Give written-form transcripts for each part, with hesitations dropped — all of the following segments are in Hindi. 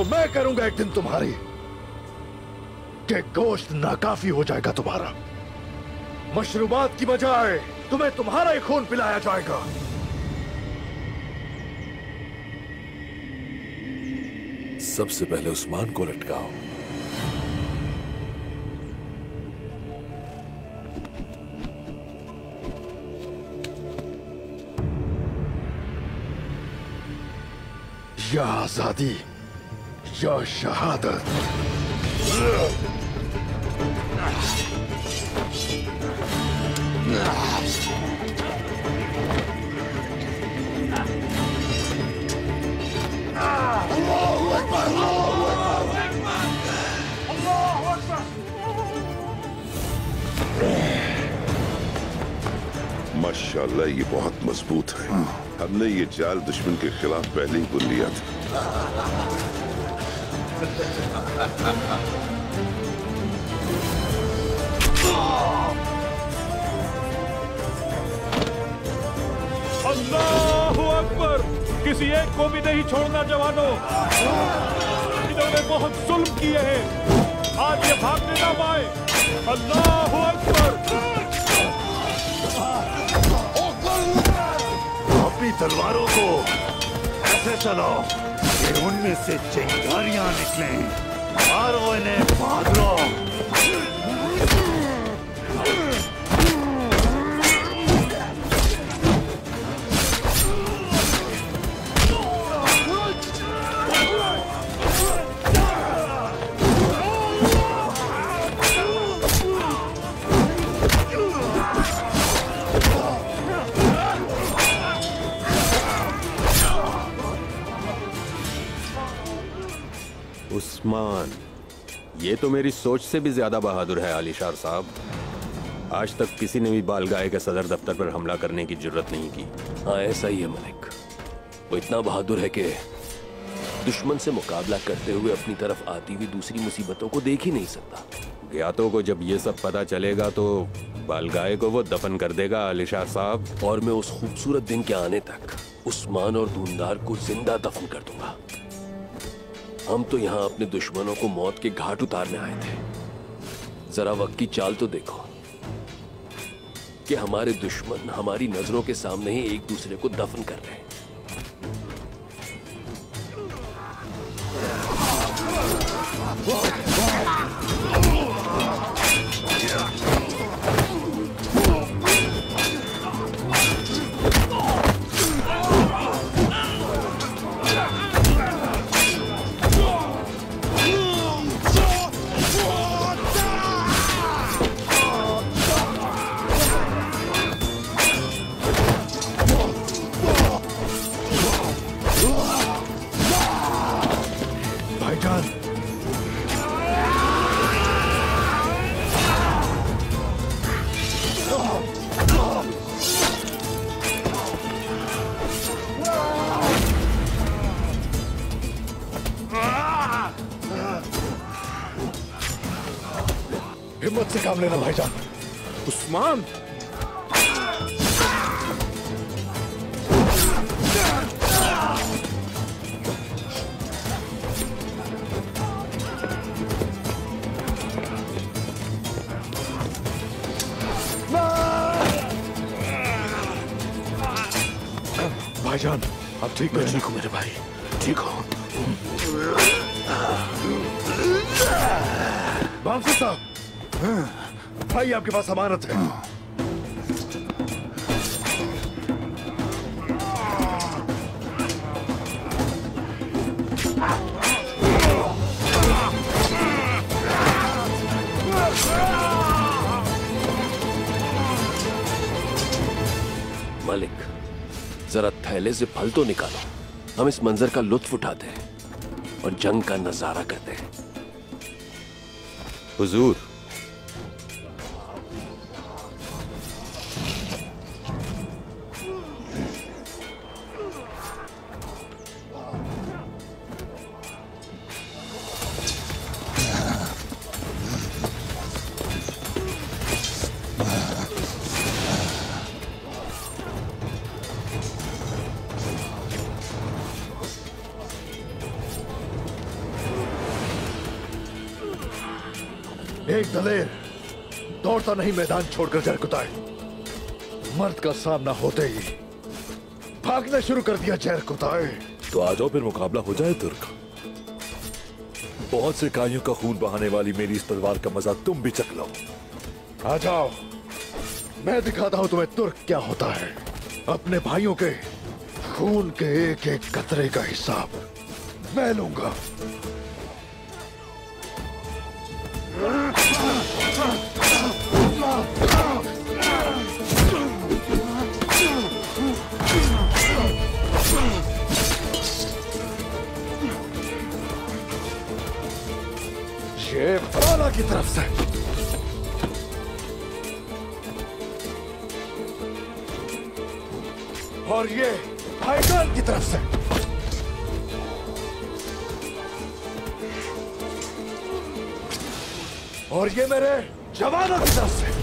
तो मैं करूंगा एक दिन तुम्हारी कि गोश्त नाकाफी हो जाएगा तुम्हारा। मशरूबात की बजाय तुम्हें तुम्हारा ही खून पिलाया जाएगा। सबसे पहले उस्मान को लटकाओ। या आजादी या शहादत। माशाल्लाह ये बहुत मजबूत है। हमने ये जाल दुश्मन के खिलाफ पहले ही बुन लिया था। अल्लाहु अकबर! किसी एक को भी नहीं छोड़ना जवानों। इन्होंने बहुत जुल्म किए हैं, आज ये भागने ना पाए। अल्लाहु अकबर! अपनी तलवारों को ऐसे चलाओ कि उनमें से चिंगारियां निकलें। मारो इन्हें, भागो। उस्मान, ये तो मेरी सोच से भी ज्यादा बहादुर है आलिशार साहब। आज तक किसी ने भी बालगाय के सदर दफ्तर पर हमला करने की जुर्रत नहीं की। हाँ, ऐसा ही है मलिक। वो इतना बहादुर है कि दुश्मन से मुकाबला करते हुए अपनी तरफ आती हुई दूसरी मुसीबतों को देख ही नहीं सकता। ज्ञातों को जब ये सब पता चलेगा तो बालगाय को वो दफन कर देगा आलिशार साहब। और मैं उस खूबसूरत दिन के आने तक उस्मान और दूनदार को जिंदा दफन कर दूंगा। हम तो यहाँ अपने दुश्मनों को मौत के घाट उतारने आए थे। जरा वक्त की चाल तो देखो कि हमारे दुश्मन हमारी नजरों के सामने ही एक दूसरे को दफन कर रहे हैं। हिम्मत से काम लेना भाईजान। उस्मान! भाईजान, आप ठीक है? ठीक हो मेरे भाई, ठीक हो। बांसुर साहब, भाई आपके पास अमानत है। मलिक, जरा थैले से फल तो निकालो। हम इस मंजर का लुत्फ उठाते हैं और जंग का नजारा करते हैं। हुजूर, एक दलेर दौड़ता नहीं मैदान छोड़कर जरकुताए। मर्द का सामना होते ही भागना शुरू कर दिया जरकुताए। तो आ जाओ फिर मुकाबला हो जाए तुर्क। बहुत से काइयों का खून बहाने वाली मेरी इस तलवार का मजा तुम भी चख लो। आ जाओ, मैं दिखाता हूं तुम्हें तुर्क क्या होता है। अपने भाइयों के खून के एक एक कतरे का हिसाब मैं लूंगा। ये बाला की तरफ से, और ये हाईजान की तरफ से। और ये मेरे जवानों की तरफ से।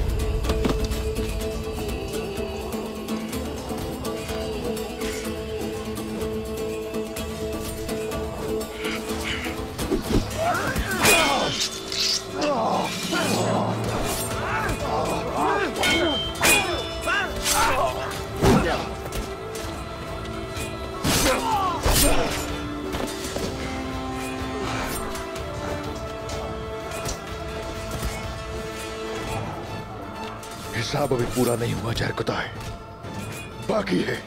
हिसाब अभी पूरा नहीं हुआ जरकुताए, बाकी है।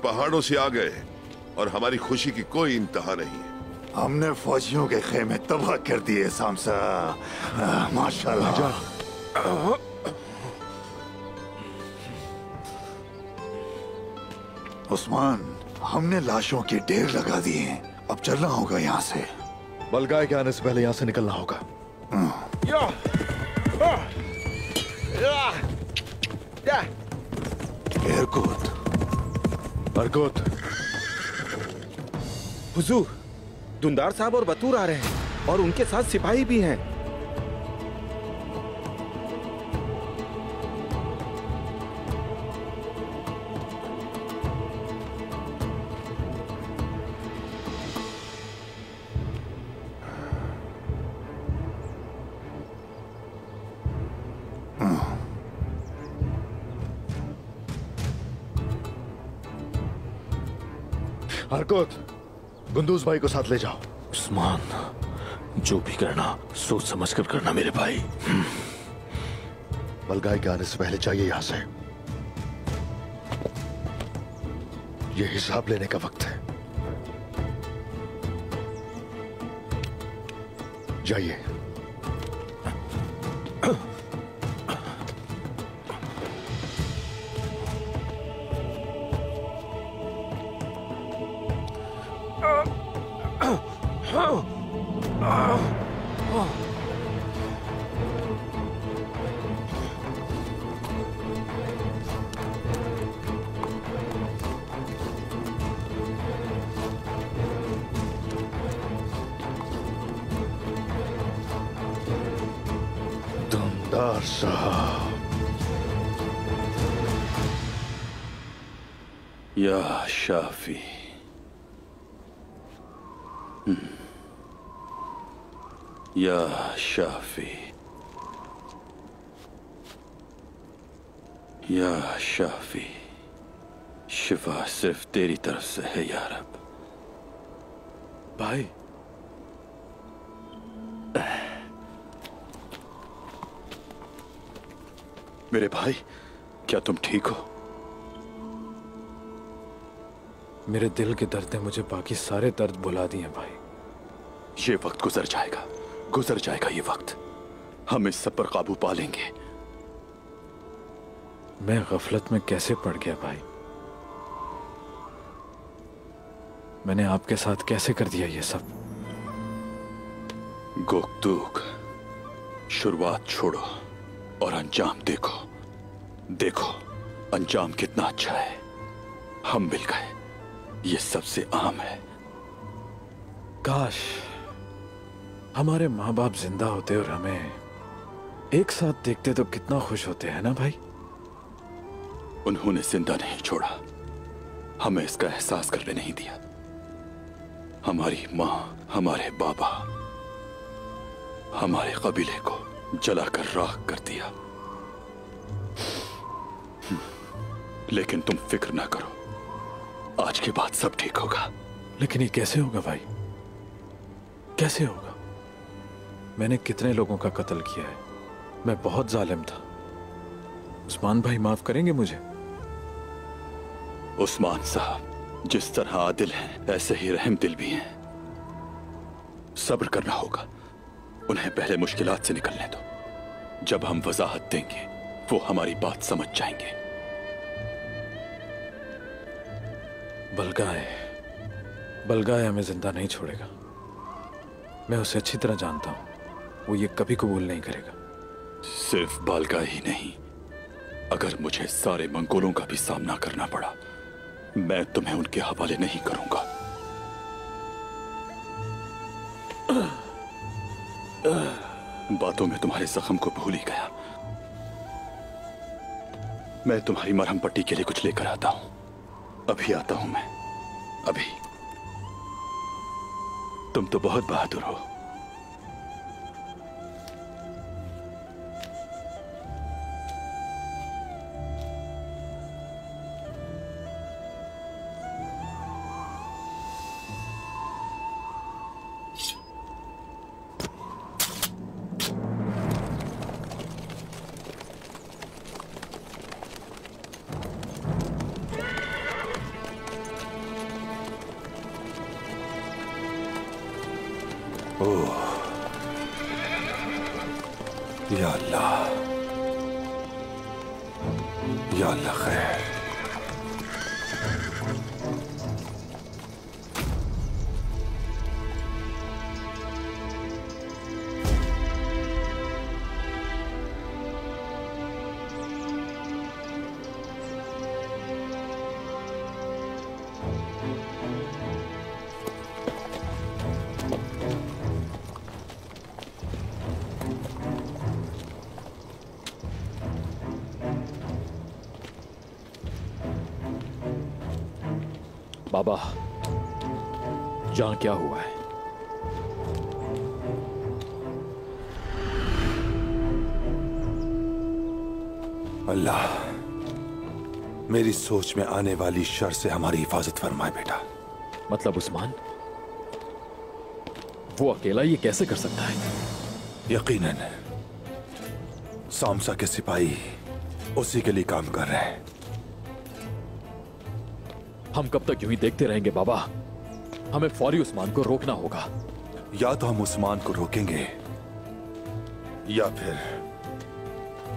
पहाड़ों से आ गए और हमारी खुशी की कोई इंतहा नहीं है। हमने फौजियों के खेमे तबाह कर दिए सामसा। माशाल्लाह। उस्मान, हमने लाशों के ढेर लगा दिए हैं। अब चलना होगा यहाँ से। बलगाए के आने से पहले यहाँ से निकलना होगा। एयरकोट। बरकोत। हुजूर, दुंदार साहब और बतूर आ रहे हैं और उनके साथ सिपाही भी हैं। हरकोत, गुंदूज भाई को साथ ले जाओ। उस्मान, जो भी करना सोच समझ कर करना मेरे भाई। बलगाए के आने से पहले चाहिए यहां से। ये हिसाब लेने का वक्त है। जाइए। दुंदार साहब। या शाफी। या शाफी। या शाफी। शिफा सिर्फ तेरी तरफ से है या रब। भाई, मेरे भाई, क्या तुम ठीक हो? मेरे दिल के दर्द ने मुझे बाकी सारे दर्द भुला दिए भाई। ये वक्त गुजर जाएगा ये वक्त। हम इस सब पर काबू पा लेंगे। मैं गफलत में कैसे पड़ गया भाई। मैंने आपके साथ कैसे कर दिया ये सब? गोकतूक, शुरुआत छोड़ो और अंजाम देखो। देखो अंजाम कितना अच्छा है। हम मिल गए, ये सबसे आम है। काश हमारे माँ बाप जिंदा होते और हमें एक साथ देखते तो कितना खुश होते हैं ना भाई। उन्होंने जिंदा नहीं छोड़ा, हमें इसका एहसास करने नहीं दिया। हमारी माँ, हमारे बाबा, हमारे कबीले को जलाकर राख कर दिया। लेकिन तुम फिक्र ना करो, आज के बाद सब ठीक होगा। लेकिन ये कैसे होगा भाई? कैसे होगा? मैंने कितने लोगों का कत्ल किया है, मैं बहुत जालिम था। उस्मान भाई माफ करेंगे मुझे? उस्मान साहब जिस तरह आदिल हैं, ऐसे ही रहम दिल भी हैं। सब्र करना होगा, उन्हें पहले मुश्किलात से निकलने दो। जब हम वजाहत देंगे वो हमारी बात समझ जाएंगे। बलगाए हमें जिंदा नहीं छोड़ेगा। मैं उसे अच्छी तरह जानता हूं, वो ये कभी कबूल नहीं करेगा। सिर्फ बालगा ही नहीं, अगर मुझे सारे मंगोलों का भी सामना करना पड़ा, मैं तुम्हें उनके हवाले नहीं करूंगा। बातों में तुम्हारे जख्म को भूल ही गया। मैं तुम्हारी मरहम पट्टी के लिए कुछ लेकर आता हूं। अभी आता हूं मैं, अभी। तुम तो बहुत बहादुर हो। या अल्लाह, या अल्लाह खैर। बाबा, जहां क्या हुआ है? अल्लाह मेरी सोच में आने वाली शर से हमारी हिफाजत फरमाए बेटा। मतलब उस्मान, वो अकेला ये कैसे कर सकता है? यकीनन सामसा के सिपाही उसी के लिए काम कर रहे हैं। हम कब तक यूं ही देखते रहेंगे बाबा? हमें फौरी उस्मान को रोकना होगा। या तो हम उस्मान को रोकेंगे या फिर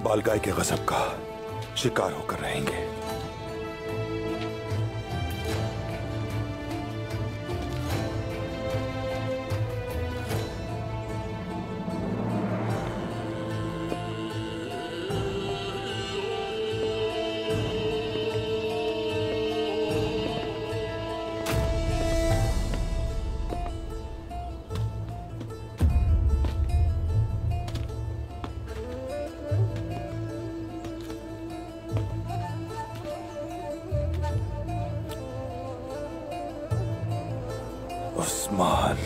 बालगाई के गजब का शिकार होकर रहेंगे। उस्मान,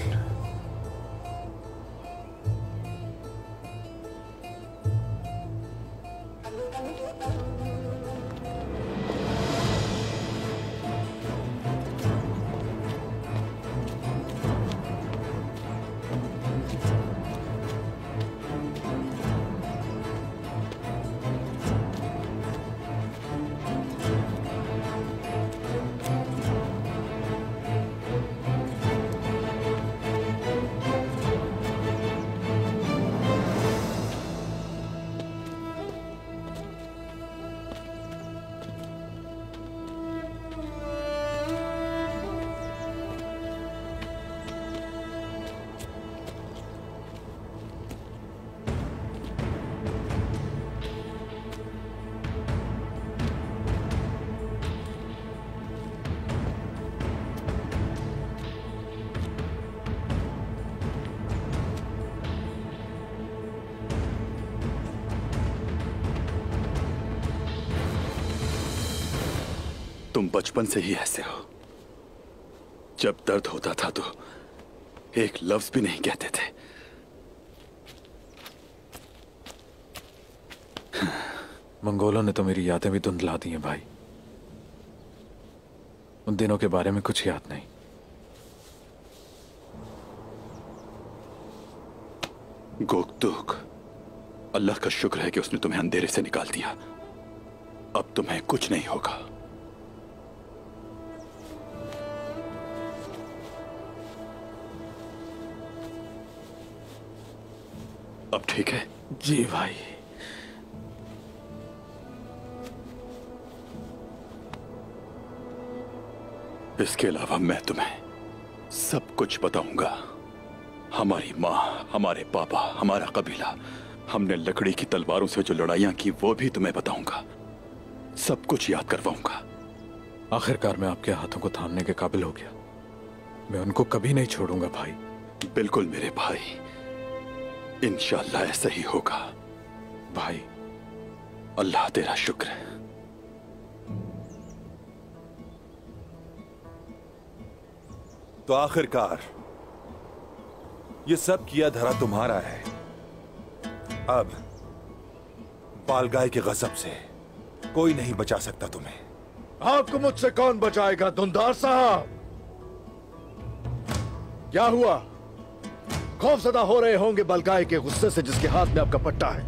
तुम बचपन से ही ऐसे हो। जब दर्द होता था तो एक लफ्ज भी नहीं कहते थे। मंगोलों ने तो मेरी यादें भी धुंधला दी हैं भाई। उन दिनों के बारे में कुछ याद नहीं। गोकतुक, अल्लाह का शुक्र है कि उसने तुम्हें अंधेरे से निकाल दिया। अब तुम्हें कुछ नहीं होगा। अब ठीक है? जी भाई। इसके अलावा मैं तुम्हें सब कुछ बताऊंगा। हमारी माँ, हमारे पापा, हमारा कबीला, हमने लकड़ी की तलवारों से जो लड़ाइयां की वो भी तुम्हें बताऊंगा। सब कुछ याद करवाऊंगा। आखिरकार मैं आपके हाथों को थामने के काबिल हो गया। मैं उनको कभी नहीं छोड़ूंगा भाई। बिल्कुल मेरे भाई, इंशाअल्लाह ऐसा ही होगा। भाई अल्लाह तेरा शुक्र है। तो आखिरकार ये सब किया धरा तुम्हारा है। अब बालगाय के गजब से कोई नहीं बचा सकता तुम्हें। आपको मुझसे कौन बचाएगा धुंधार साहब? क्या हुआ? खौफजदा हो रहे होंगे बलगाय के गुस्से से जिसके हाथ में आपका पट्टा है।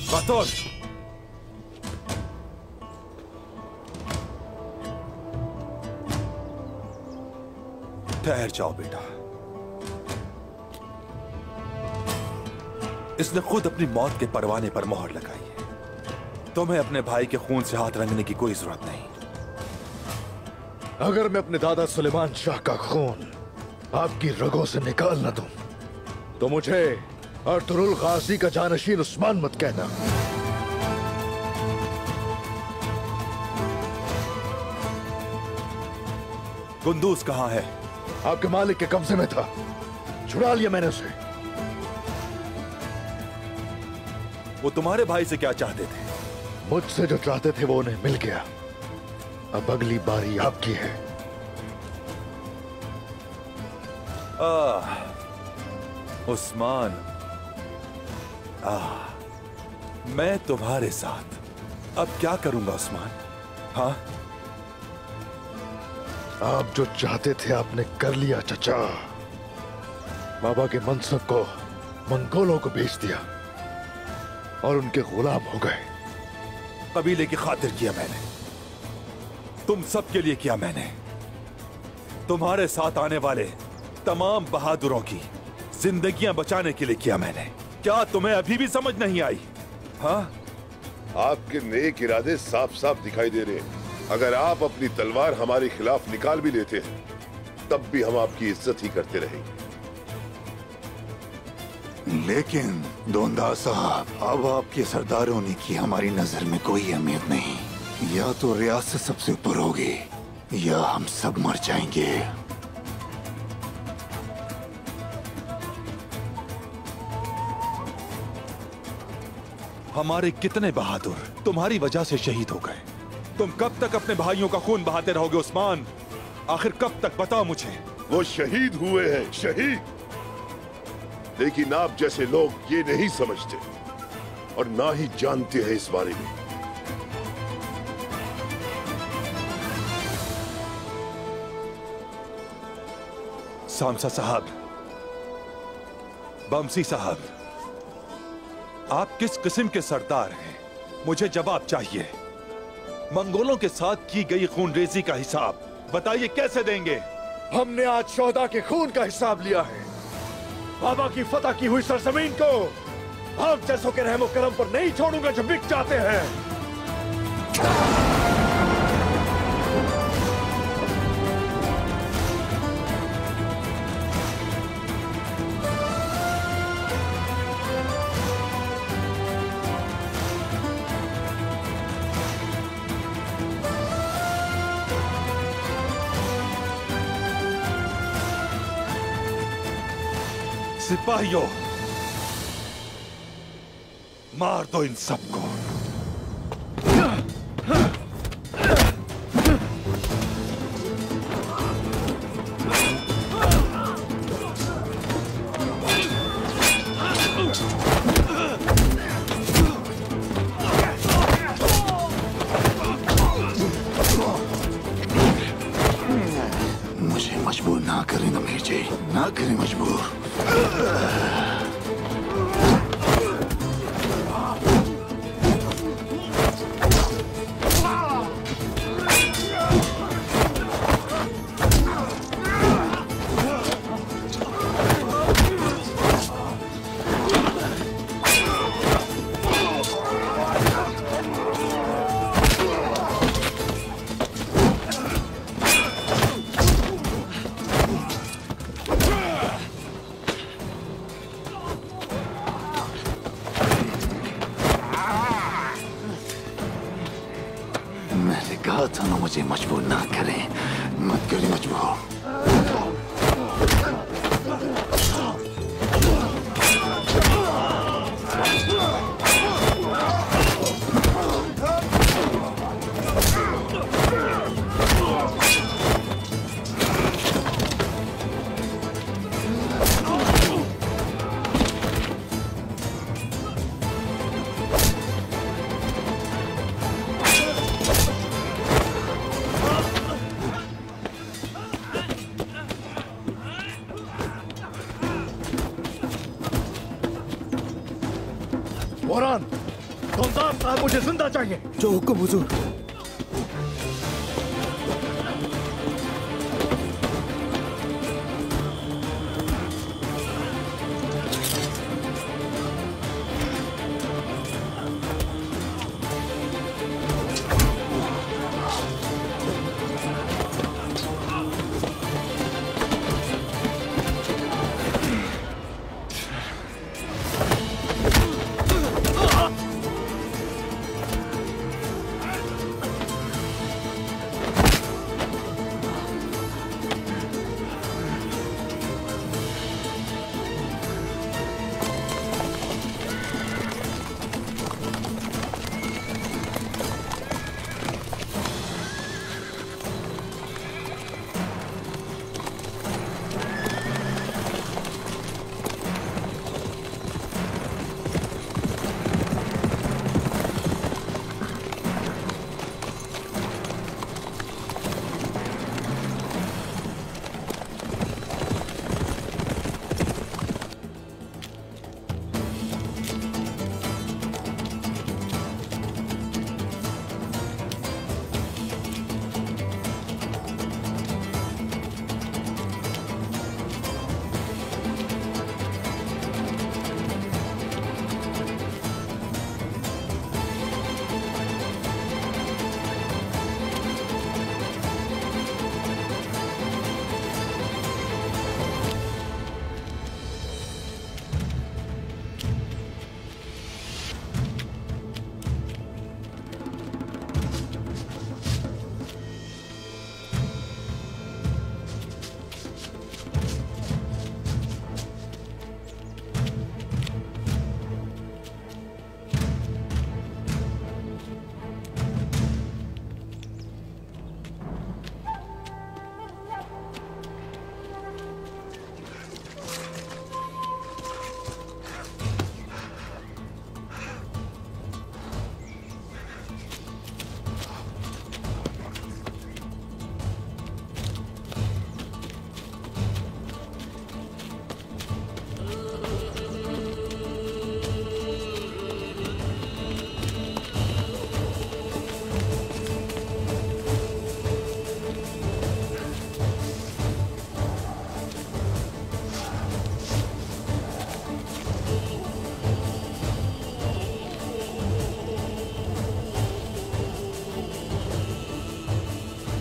बतौर ठहर जाओ बेटा। इसने खुद अपनी मौत के परवाने पर मोहर लगाई है। तुम्हें अपने भाई के खून से हाथ रंगने की कोई जरूरत नहीं। अगर मैं अपने दादा सुलेमान शाह का खून आपकी रगों से निकाल न दूं, तो मुझे अर्तुरुल गाजी का जानशीन उस्मान मत कहना। कुंदूज कहां है? आपके मालिक के कब्जे में था, छुड़ा लिया मैंने उसे। वो तुम्हारे भाई से क्या चाहते थे? मुझसे जो चाहते थे वो उन्हें मिल गया। अब अगली बारी आपकी है। उस्मान, मैं तुम्हारे साथ अब क्या करूंगा उस्मान? हाँ, आप जो चाहते थे आपने कर लिया चचा। बाबा के मनसब को मंगोलों को बेच दिया और उनके गुलाम हो गए। कबीले की खातिर किया मैंने, तुम सब के लिए किया मैंने, तुम्हारे साथ आने वाले तमाम बहादुरों की जिंदगियां बचाने के लिए किया मैंने। क्या तुम्हें अभी भी समझ नहीं आई? हाँ, आपके नेक इरादे साफ साफ दिखाई दे रहे हैं। अगर आप अपनी तलवार हमारे खिलाफ निकाल भी लेते हैं तब भी हम आपकी इज्जत ही करते रहेंगे। लेकिन दोंदा साहब, अब आपके सरदारों ने की हमारी नजर में कोई अहमियत नहीं। या तो रियासत सबसे ऊपर होगी या हम सब मर जाएंगे। हमारे कितने बहादुर तुम्हारी वजह से शहीद हो गए। तुम कब तक अपने भाइयों का खून बहाते रहोगे उस्मान? आखिर कब तक, बताओ मुझे। वो शहीद हुए हैं, शहीद। लेकिन आप जैसे लोग ये नहीं समझते और ना ही जानते हैं इस बारे में। सामसा साहब, बमसी साहब, आप किस किस्म के सरदार हैं? मुझे जवाब चाहिए। मंगोलों के साथ की गई खूनरेजी का हिसाब बताइए, कैसे देंगे? हमने आज शोहदा के खून का हिसाब लिया है। बाबा की फतह की हुई सरजमीन को आप जैसों के रहमो करम पर नहीं छोड़ूंगा जो बिक जाते हैं। सिपाहियों, मार दो इन सबको। ना करें अमीर जी, ना करें मजबूर। कहा था ना मुझे मजबूर ना करें, मत करें मजबूर। वरान, दुंदार साहब मुझे जिंदा चाहिए। जो हुक्म हुजूर।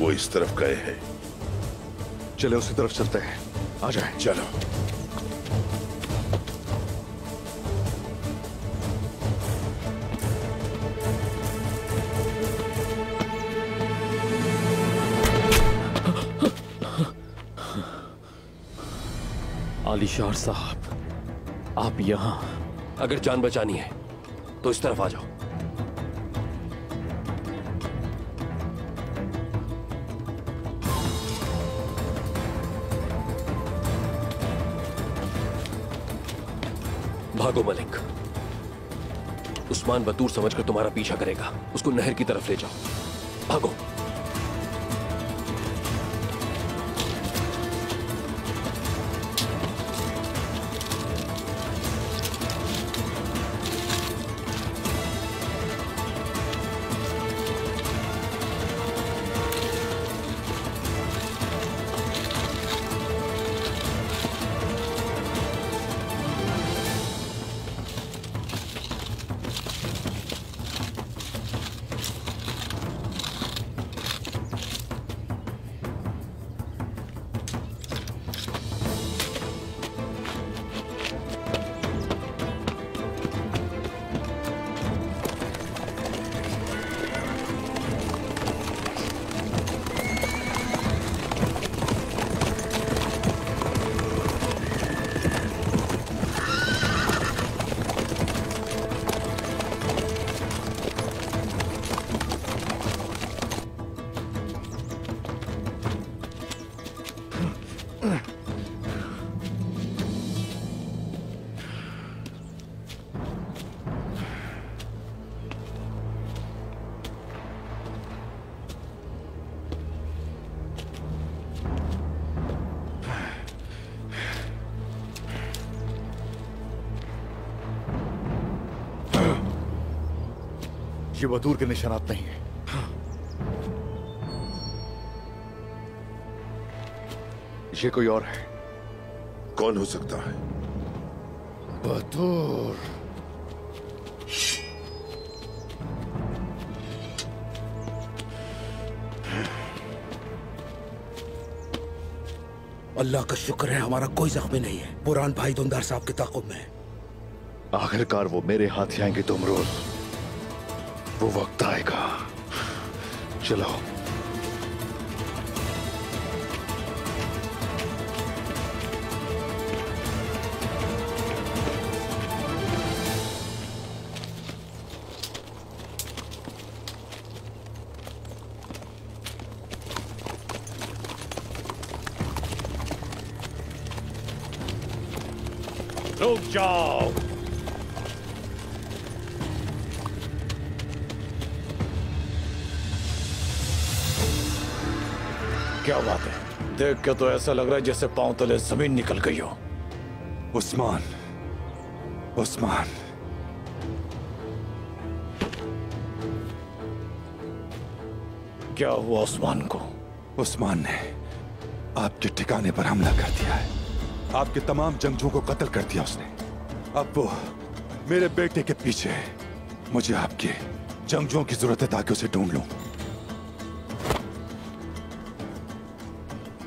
वो इस तरफ गए हैं। चले उसी तरफ चलते हैं, आ जाए। चलो। आलिशार साहब, आप यहां? अगर जान बचानी है तो इस तरफ आ जाओ। भागो मलिक। उस्मान बतूर समझकर तुम्हारा पीछा करेगा, उसको नहर की तरफ ले जाओ। भागो। ये बतूर के निशानात नहीं है। ये कोई और है। कौन हो सकता है? बतूर। अल्लाह का शुक्र है हमारा कोई जख्मी नहीं है। पुरान भाई दुंदार साहब के ताक़ुब में। आखिरकार वो मेरे हाथ से आएंगे तुम रोज। वो वक्त आएगा। चलो। रुक जाओ। क्या बात है? देख के तो ऐसा लग रहा है जैसे पांव तले जमीन निकल गई हो। उस्मान, उस्मान, क्या हुआ उस्मान को? उस्मान ने आपके ठिकाने पर हमला कर दिया है। आपके तमाम जंगजुओं को कत्ल कर दिया उसने। अब वो मेरे बेटे के पीछे है। मुझे आपके जंगजुओं की जरूरत है ताकि उसे ढूंढ लूं।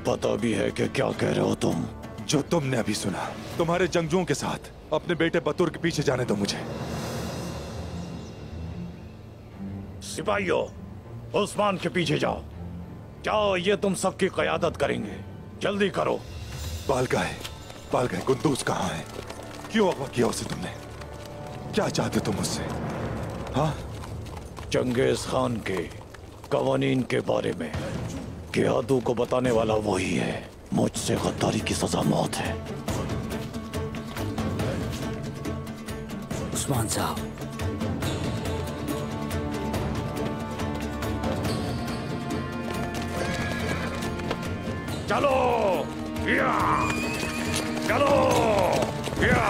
पता भी है कि क्या कह रहे हो तुम? जो तुमने अभी सुना। तुम्हारे जंगजुओं के साथ अपने बेटे बतूर के पीछे जाने दो मुझे। सिपाहियों, उस्मान के पीछे जाओ। क्या ये तुम सबकी क़यादत करेंगे? जल्दी करो। बालगाय कुंदूज कहाँ है? क्यों अगवा किया उसे तुमने? क्या चाहते तुम उससे? हाँ? चंगेज खान के कवानीन के बारे में कि आदू को बताने वाला वही है। मुझसे गद्दारी की सजा मौत है। उस्मान साहब, चलो या चलो या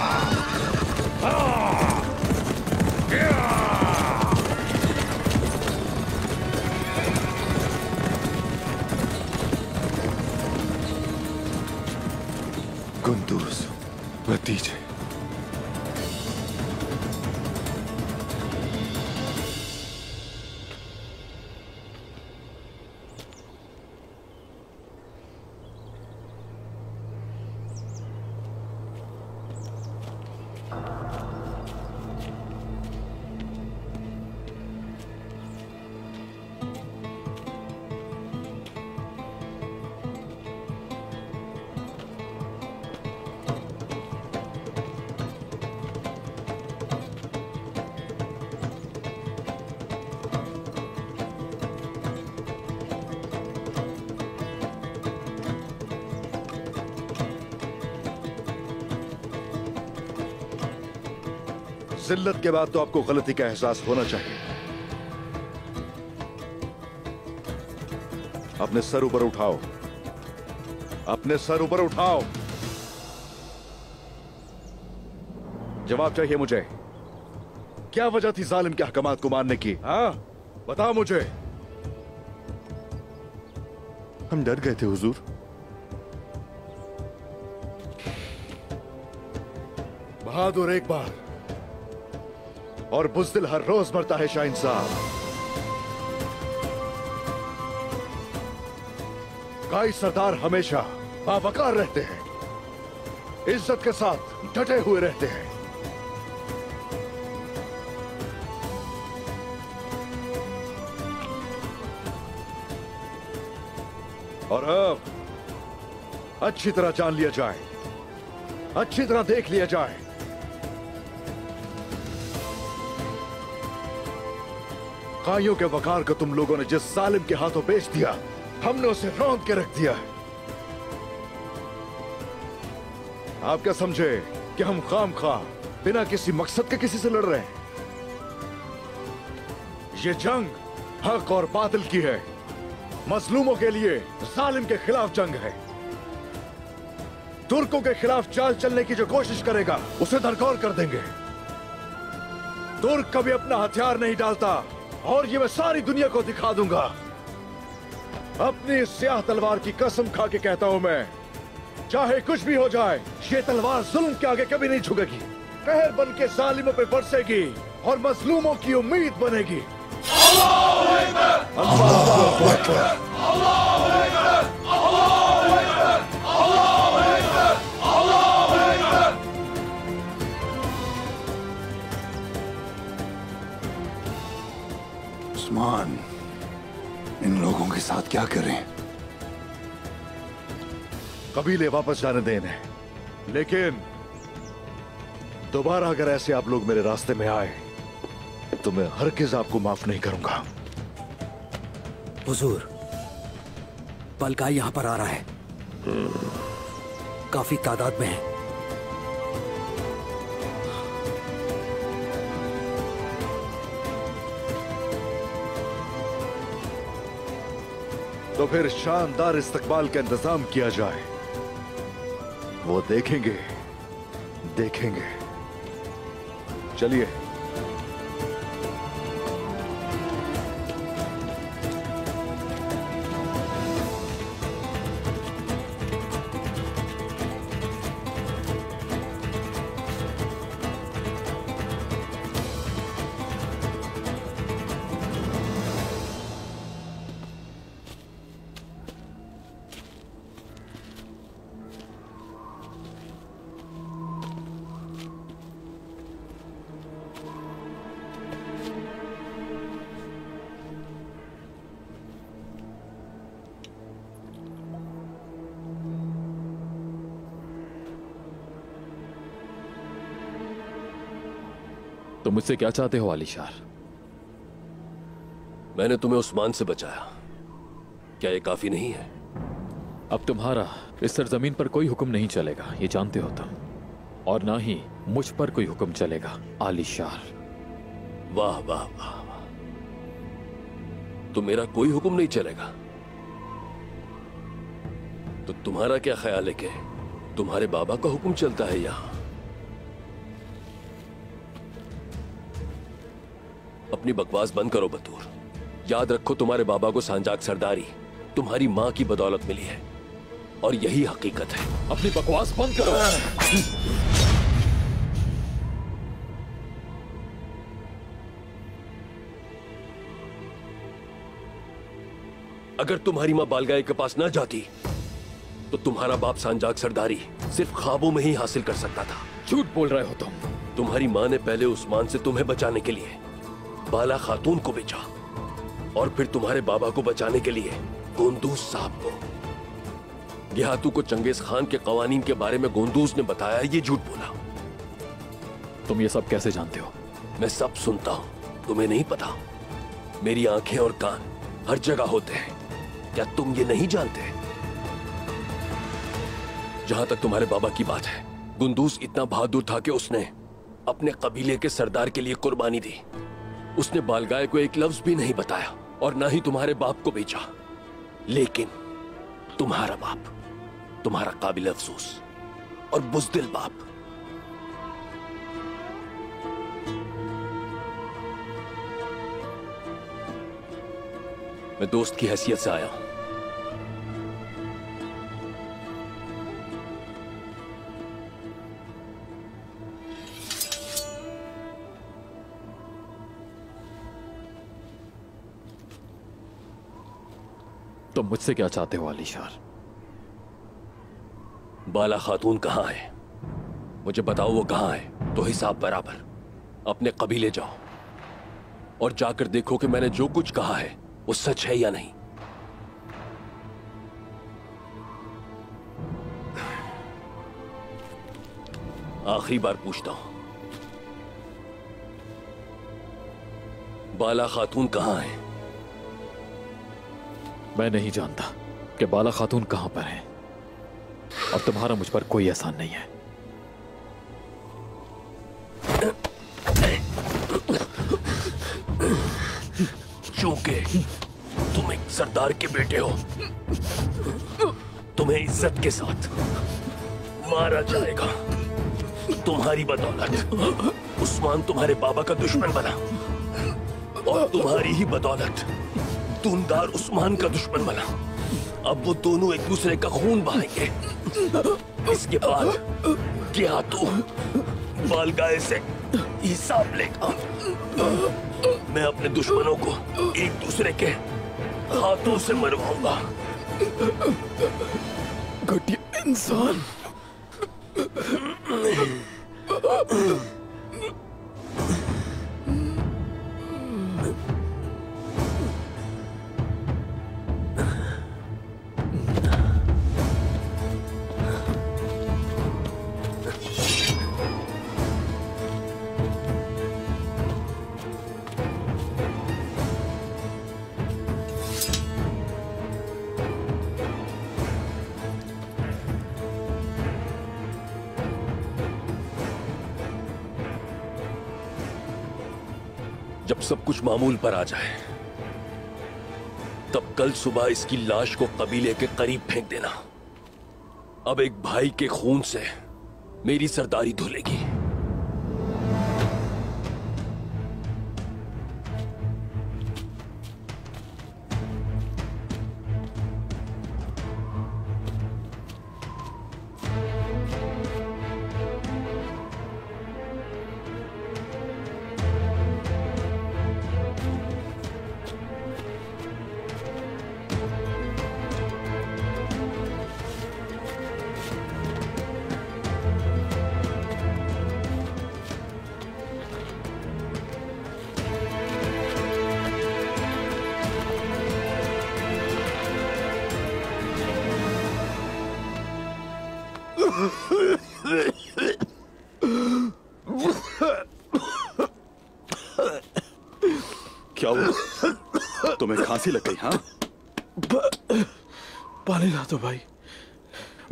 कुंदूज भतीजे। जिल्लत के बाद तो आपको गलती का एहसास होना चाहिए। अपने सर ऊपर उठाओ। अपने सर ऊपर उठाओ। जवाब चाहिए मुझे। क्या वजह थी जालिम के हकमात को मारने की? हाँ, बताओ मुझे। हम डर गए थे हुजूर। बहादुर एक बार और बुज़दिल हर रोज मरता है शाहीन साहब। काई सरदार हमेशा बावकार रहते हैं, इज्जत के साथ डटे हुए रहते हैं। और अब अच्छी तरह जान लिया जाए, अच्छी तरह देख लिया जाए, काइयों के वकार को तुम लोगों ने जिस जालिम के हाथों बेच दिया, हमने उसे रौंद के रख दिया है। आप क्या समझे कि हम खामखा बिना किसी मकसद के किसी से लड़ रहे हैं? ये जंग हक और बातिल की है, मजलूमों के लिए जालिम के खिलाफ जंग है। तुर्कों के खिलाफ चाल चलने की जो कोशिश करेगा उसे दरगोर कर देंगे। तुर्क कभी अपना हथियार नहीं डालता और ये मैं सारी दुनिया को दिखा दूंगा। अपनी इस स्याह तलवार की कसम खा के कहता हूं मैं, चाहे कुछ भी हो जाए, ये तलवार जुल्म के आगे कभी नहीं झुकेगी। कहर बन के जालिमों पे बरसेगी और मजलूमों की उम्मीद बनेगी। अल्लाहू अकबर, अल्लाहू अकबर, अल्लाहू अकबर, अल्लाहू अकबर, अल्लाहू अकबर, अल्लाहू अकबर। उस्मान, इन लोगों के साथ क्या करें? कबीले वापस जाने दें इन्हें, लेकिन दोबारा अगर ऐसे आप लोग मेरे रास्ते में आए तो मैं हरगिज़ आपको माफ नहीं करूंगा। हुजूर, बलगाई यहां पर आ रहा है, काफी तादाद में है। तो फिर शानदार इस्तकबाल का इंतजाम किया जाए। वो देखेंगे, देखेंगे। चलिए। तो मुझसे क्या चाहते हो आलिशार? मैंने तुम्हें उस्मान से बचाया, क्या ये काफी नहीं है? अब तुम्हारा इस सरजमीन पर कोई हुक्म नहीं चलेगा, ये जानते हो तुम, और ना ही मुझ पर कोई हुक्म चलेगा आलिशार। वाह वाह वाह वाह, तो मेरा कोई हुक्म नहीं चलेगा? तो तुम्हारा क्या ख्याल है कि तुम्हारे बाबा का हुक्म चलता है यहां? अपनी बकवास बंद करो बतूर। याद रखो, तुम्हारे बाबा को सांजाक सरदारी तुम्हारी मां की बदौलत मिली है और यही हकीकत है। अपनी बकवास बंद करो। अगर तुम्हारी मां बालगाई के पास ना जाती तो तुम्हारा बाप सांजाक सरदारी सिर्फ ख्वाबों में ही हासिल कर सकता था। झूठ बोल रहे हो तुम। तुम्हारी मां ने पहले उस्मान से तुम्हें बचाने के लिए बाला खातून को बेचा और फिर तुम्हारे बाबा को बचाने के लिए गोंदूस साहब को। गिहातू को चंगेज खान के कवानीन के बारे में गोंदूस ने बताया, ये झूठ बोला। तुम ये सब कैसे जानते हो? मैं सब सुनता हूं, तुम्हें नहीं पता? मेरी आंखें और कान हर जगह होते हैं, क्या तुम ये नहीं जानते? जहां तक तुम्हारे बाबा की बात है, गुंदूस इतना बहादुर था कि उसने अपने कबीले के सरदार के लिए कुर्बानी दी। उसने बालगाय को एक लफ्ज भी नहीं बताया और ना ही तुम्हारे बाप को बेचा। लेकिन तुम्हारा बाप, तुम्हारा काबिल अफसोस और बुज़दिल बाप, मैं दोस्त की हैसियत से आया हूं। तुम मुझसे क्या चाहते हो आलिशार? बाला खातून कहां है? मुझे बताओ वो कहां है, तो हिसाब बराबर। अपने कबीले जाओ और जाकर देखो कि मैंने जो कुछ कहा है वो सच है या नहीं। आखिरी बार पूछता हूं, बाला खातून कहां है? मैं नहीं जानता कि बाला खातून कहां पर है और तुम्हारा मुझ पर कोई एहसान नहीं है। चूंकि तुम एक सरदार के बेटे हो, तुम्हें इज्जत के साथ मारा जाएगा। तुम्हारी बदौलत उस्मान तुम्हारे बाबा का दुश्मन बना और तुम्हारी ही बदौलत दूनदार उस्मान का दुश्मन बना। अब वो दोनों एक दूसरे का खून बहाएंगे। इसके बाद क्या तू बालगाय से हिसाब लेगा? मैं अपने दुश्मनों को एक दूसरे के हाथों से मरवाऊंगा। घटिया इंसान। जब सब कुछ मामूल पर आ जाए तब कल सुबह इसकी लाश को कबीले के करीब फेंक देना। अब एक भाई के खून से मेरी सरदारी धुलेगी। क्या हुआ? तुम्हें खांसी लग गई? हाँ, पानी ला दो भाई।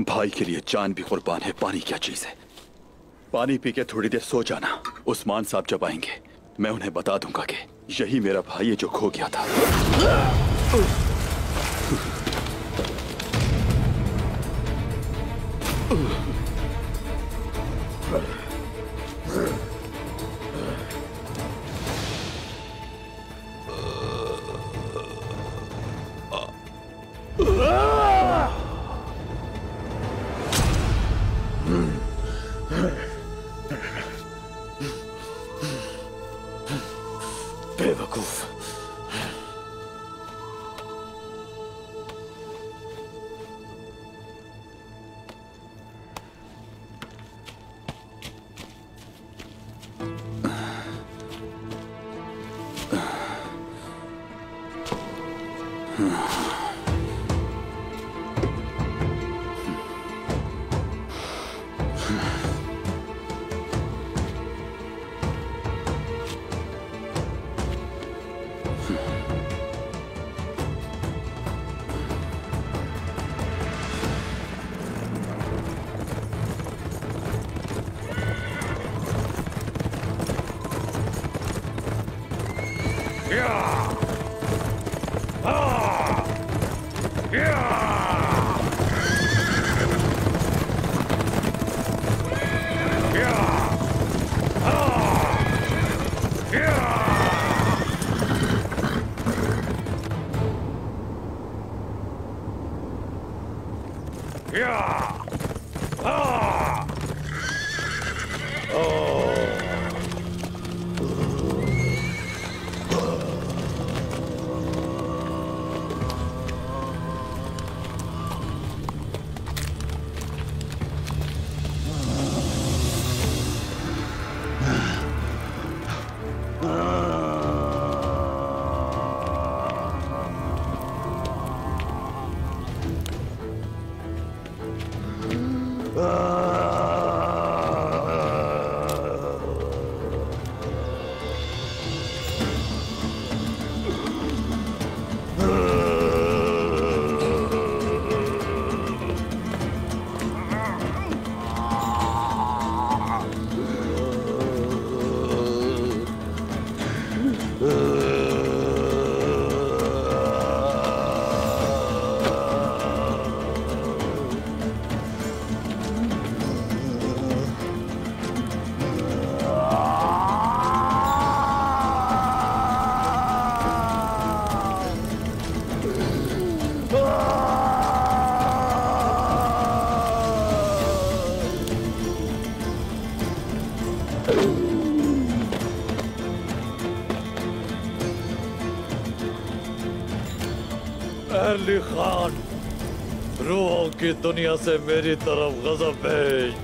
भाई के लिए जान भी कुर्बान है। पानी क्या चीज है? पानी पी के थोड़ी देर सो जाना। उस्मान साहब जब आएंगे मैं उन्हें बता दूंगा कि यही मेरा भाई है जो खो गया था। बेवकूफ। खान, रूहों की दुनिया से मेरी तरफ गजब भेज।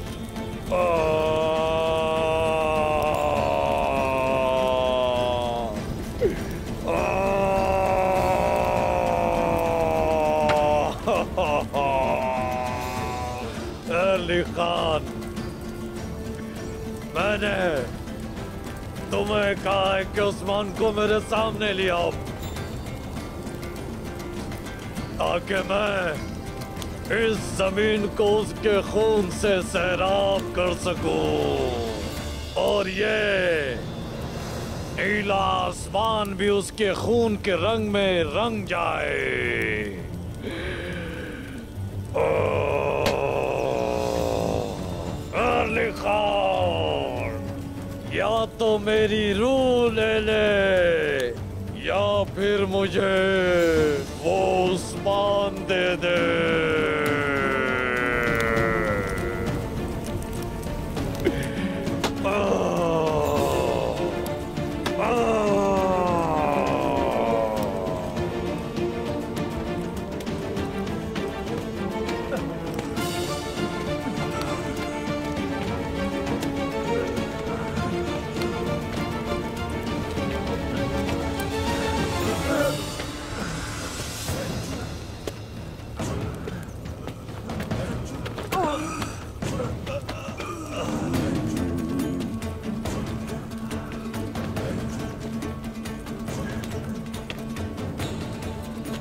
अली खान, मैंने तुम्हें कहा है कि उस्मान को मेरे सामने ले आओ ताकि मैं इस जमीन को उसके खून से सैराब कर सकूं और ये नीला आसमान भी उसके खून के रंग में रंग जाए। अली खान, या तो मेरी रूह ले ले या फिर मुझे वो उस्मान दे दे।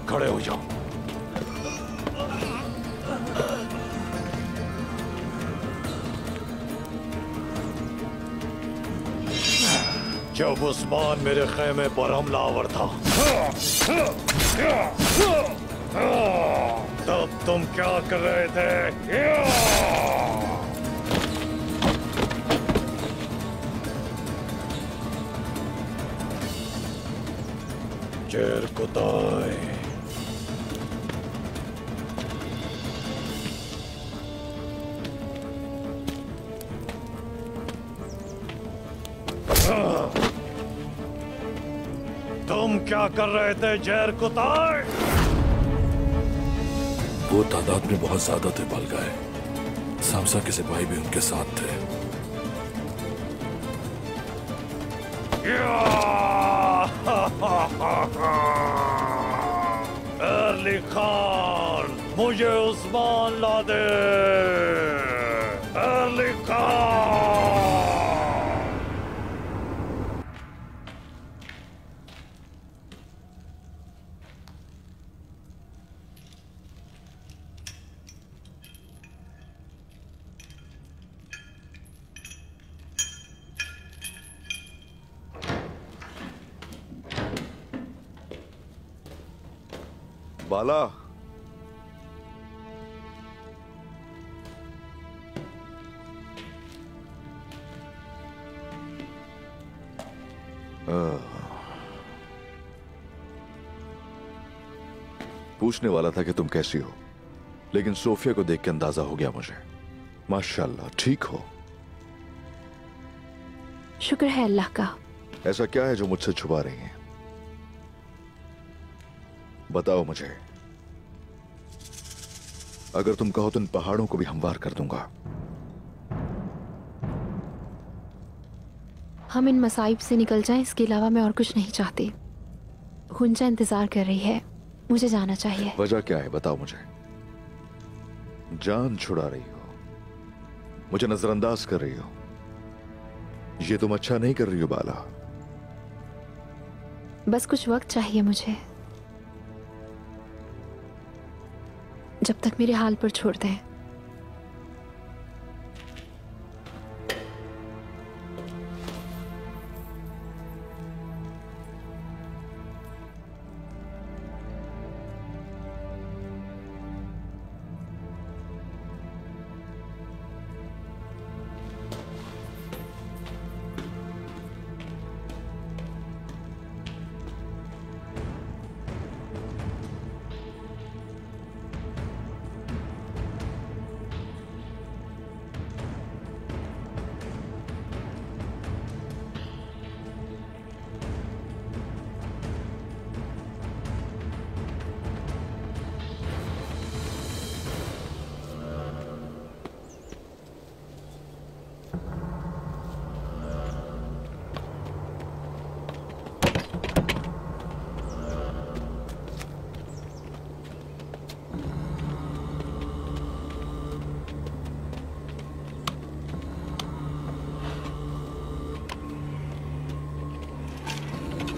खड़े हो जाओ। जब उस्मान मेरे खेमे पर हमलावर था तब तुम क्या कर रहे थे? जेर कुताई, तुम क्या कर रहे थे जैर कुताई? वो तादाद में बहुत ज्यादा थे बालगाए। सामसा के सिपाही भी उनके साथ थे। अली खान, मुझे उस्मान ला दे। अली खान, बाला, पूछने वाला था कि तुम कैसी हो, लेकिन सोफिया को देख के अंदाजा हो गया मुझे। माशाल्लाह, ठीक हो। शुक्र है अल्लाह का। ऐसा क्या है जो मुझसे छुपा रही हैं? बताओ मुझे। अगर तुम कहो तो इन पहाड़ों को भी हमवार कर दूंगा। हम इन मसाइब से निकल जाएं, इसके अलावा मैं और कुछ नहीं चाहती। गुंजा इंतजार कर रही है, मुझे जाना चाहिए। वजह क्या है बताओ मुझे। जान छुड़ा रही हो, मुझे नजरअंदाज कर रही हो, ये तुम अच्छा नहीं कर रही हो बाला। बस कुछ वक्त चाहिए मुझे, जब तक मेरे हाल पर छोड़ दें।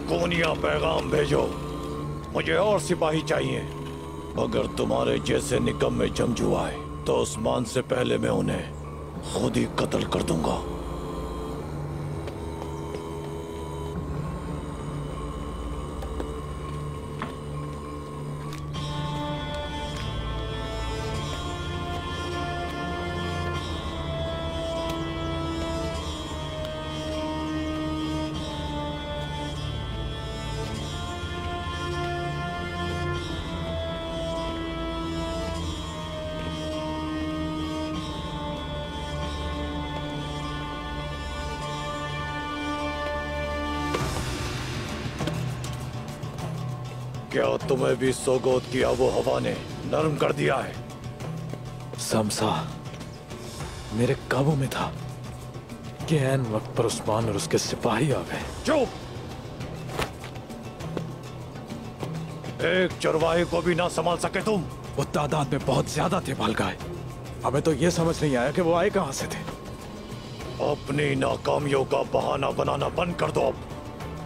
कोनिया पैगाम भेजो, मुझे और सिपाही चाहिए। अगर तुम्हारे जैसे निकम्मे जमजू आए तो उस्मान से पहले मैं उन्हें खुद ही कत्ल कर दूंगा। क्या तुम्हें भी सोगोत की आबो हवा ने नरम कर दिया है? समसा मेरे काबू में था कि ऐन वक्त पर उस्मान और उसके सिपाही आ गए। चुप! एक चरवाहे को भी ना संभाल सके तुम? वो तादाद में बहुत ज्यादा थे बालगाय। हमें तो ये समझ नहीं आया कि वो आए कहां से थे। अपनी नाकामियों का बहाना बनाना बंद कर दो। अब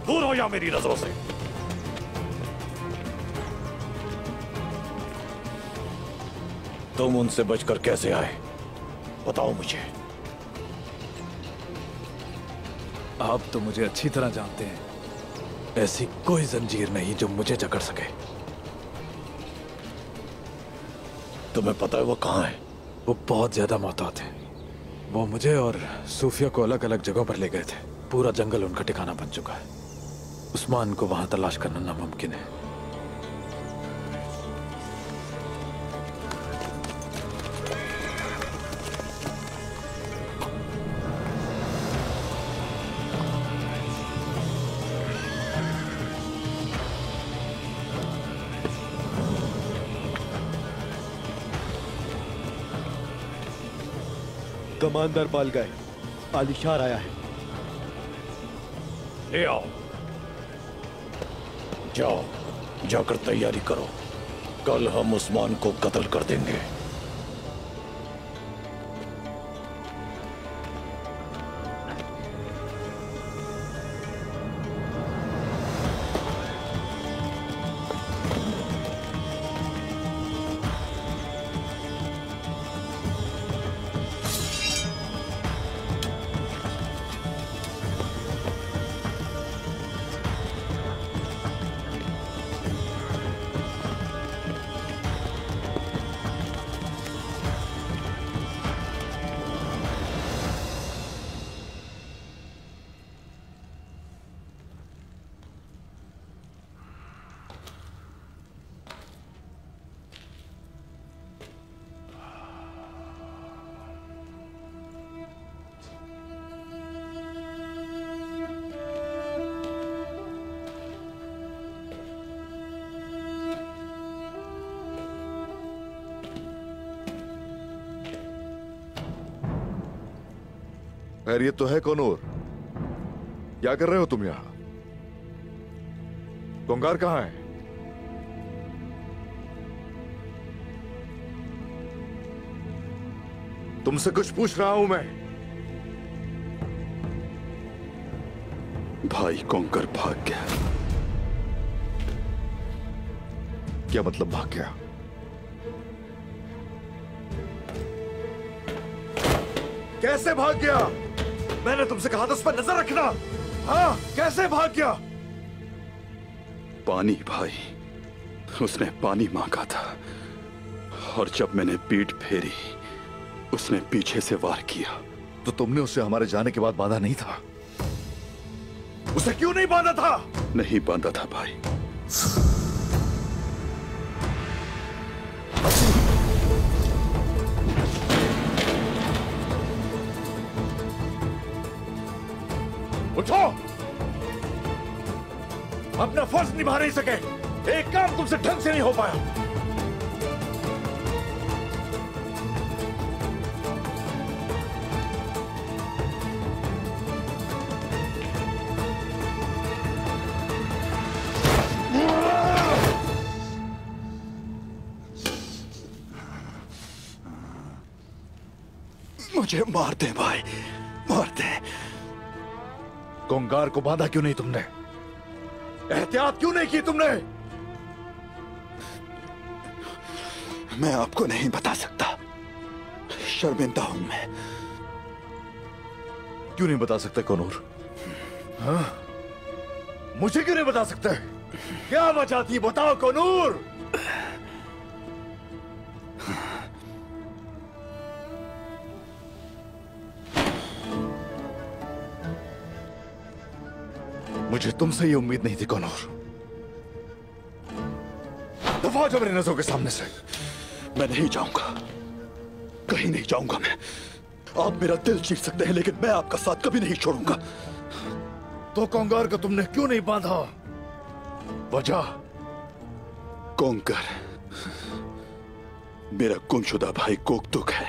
दूर हो जा मेरी नजरों से। तुम उनसे बचकर कैसे आए, बताओ मुझे। आप तो मुझे अच्छी तरह जानते हैं, ऐसी कोई जंजीर नहीं जो मुझे जकड़ सके। तुम्हें पता है वो कहाँ है? वो बहुत ज्यादा मोहतात हैं। वो मुझे और सूफिया को अलग अलग जगहों पर ले गए थे। पूरा जंगल उनका ठिकाना बन चुका है। उस्मान को वहां तलाश करना नामुमकिन है। कमांडर बालगाय, आलिशार आया है। ले आओ। जाओ, जाकर तैयारी करो। कल हम उस्मान को कत्ल कर देंगे। खैरियत तो है कौनूर? क्या कर रहे हो तुम यहां? कोंगार कहां है? तुमसे कुछ पूछ रहा हूं मैं। भाई कोंकर भाग गया। क्या मतलब भाग गया? कैसे भाग गया? मैंने तुमसे कहा था उस पर नजर रखना। हाँ, कैसे भाग गया? पानी भाई, उसने पानी मांगा था और जब मैंने पीठ फेरी उसने पीछे से वार किया। तो तुमने उसे हमारे जाने के बाद बांधा नहीं था? उसे क्यों नहीं बांधा था? नहीं बांधा था भाई। उठो! अपना फर्ज निभा नहीं सके। एक काम तुमसे ढंग से नहीं हो पाया। मुझे मार दे भाई, मार दे। कोंगार को बांधा क्यों नहीं तुमने? एहतियात क्यों नहीं की तुमने? मैं आपको नहीं बता सकता, शर्मिंदा हूं मैं। क्यों नहीं बता सकते कोनूर? हाँ? मुझे क्यों नहीं बता सकते? क्या वजह थी बताओ कोनूर। मुझे तुमसे ये उम्मीद नहीं थी कोनूर। दफा हो जाओ मेरी नजरों के सामने से। मैं नहीं जाऊंगा, कहीं नहीं जाऊंगा मैं। आप मेरा दिल चीर सकते हैं लेकिन मैं आपका साथ कभी नहीं छोड़ूंगा। तो कोंगार को तुमने क्यों नहीं बांधा? वजह? कोंगार मेरा गुमशुदा भाई कोकतुक है।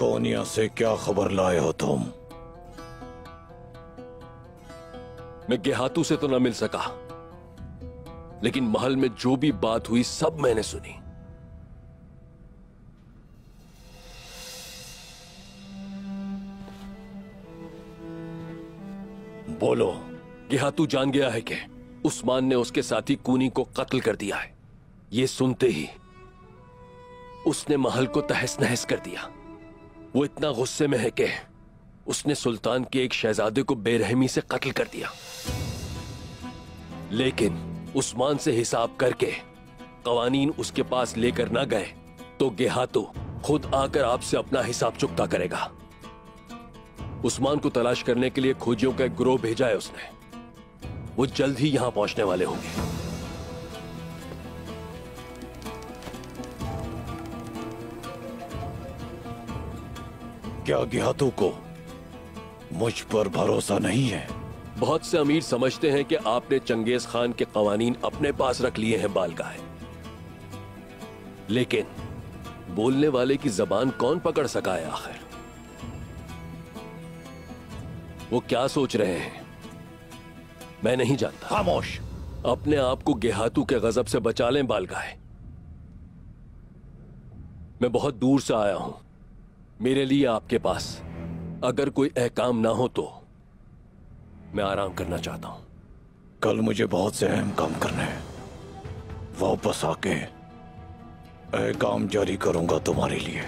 कोनिया से क्या खबर लाए हो तुम? मैं गेहातू से तो ना मिल सका, लेकिन महल में जो भी बात हुई सब मैंने सुनी। बोलो। गेहातू जान गया है कि उस्मान ने उसके साथी कूनी को कत्ल कर दिया है। यह सुनते ही उसने महल को तहस नहस कर दिया। वो इतना गुस्से में है कि उसने सुल्तान के एक शहजादे को बेरहमी से कत्ल कर दिया। लेकिन उस्मान से हिसाब करके कवानीन उसके पास लेकर ना गए तो गेहातू खुद आकर आपसे अपना हिसाब चुकता करेगा। उस्मान को तलाश करने के लिए खोजियों का एक गिरोह भेजा है उसने। वो जल्द ही यहां पहुंचने वाले होंगे। क्या गेहातू को मुझ पर भरोसा नहीं है? बहुत से अमीर समझते हैं कि आपने चंगेज खान के कवानीन अपने पास रख लिए हैं बालगाह, लेकिन बोलने वाले की जबान कौन पकड़ सका है आखिर? वो क्या सोच रहे हैं मैं नहीं जानता। खामोश। अपने आप को गेहातू के गजब से बचा लें बालगाह। मैं बहुत दूर से आया हूं। मेरे लिए आपके पास अगर कोई अहकाम ना हो तो मैं आराम करना चाहता हूं। कल मुझे बहुत से अहम काम करने हैं। वापस आके अहकाम जारी करूंगा तुम्हारे लिए।